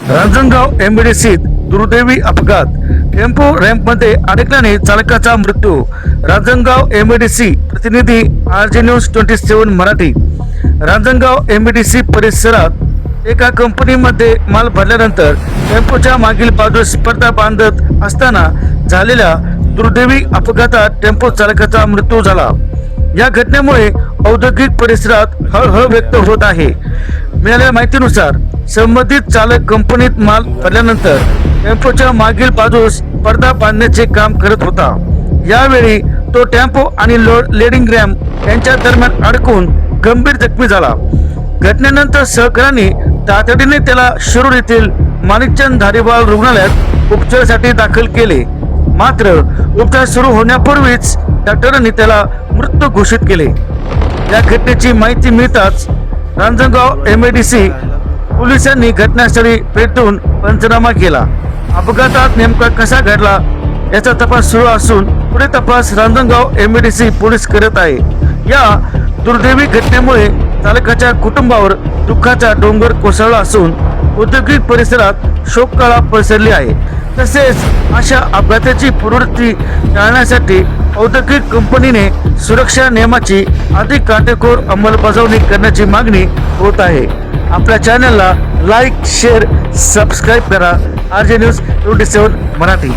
रांजणगाव एमआयडीसीत दुर्दैवी अपघात, टेम्पो रॅम्पमध्ये अडकल्याने चालकाचा मृत्यू। रांजणगाव एमआयडीसी प्रतिनिधी RJ news 27 Marathi. Ranjangaon MIDC परिसरात एका कंपनीमध्ये माल भरल्यानंतर टेम्पोच्या मागील बाजूस पडदा बांधत असताना झालेल्या दुर्दैवी अपघातात टेम्पो चालकाचा मृत्यू झाला। या घटनेमुळे औद्योगिक परिसरात हळहळ व्यक्त होत आहे। मिळालेल्या माहितीनुसार संबंधित चालक कंपनीत माल भरल्यानंतर टेम्पोच्या मागील बाजूस पडदा बांधण्याचे काम करत होता। यावेळी तो टेम्पो आणि लोडिंग रॅम्प यांच्या दरम्यान अडकून गंभीर जखमी झाला। घटनेनंतर सहकाऱ्यांनी तातडीने त्याला शिरूर येथील माणिकचंद धारीवाल रुग्णालयात उपचारासाठी दाखल केले। मात्र उपचार सुरू होण्यापूर्वीच डॉक्टरांनी त्याला मृत घोषित केले। या घटनेची माहिती मिळताच रांजणगाव एमआयडीसी पोलिसांनी घटनास्थळी भेट देऊन पंचनामा केला। अपघातात नेमका कसा घडला याचा तपास सुरू असून पुढे तपास रांजणगाव एमआयडीसी पोलीस करत आहे। या दुर्दैवी घटनेमुळे चालकाच्या कुटुंबावर दुःखाचा डोंगर कोसळला असून औद्योगिक परिसरात शोककळा पसरली आहे। तसेच अशा अपघाताची पुनरावृत्ती टाळण्यासाठी औद्योगिक कंपनीने सुरक्षा नियमाची अधिक काटेकोर अंमलबजावणी करण्याची मागणी होत आहे। आपल्या चॅनलला लाईक, शेअर, सबस्क्राईब करा। RJ news 27 Marathi.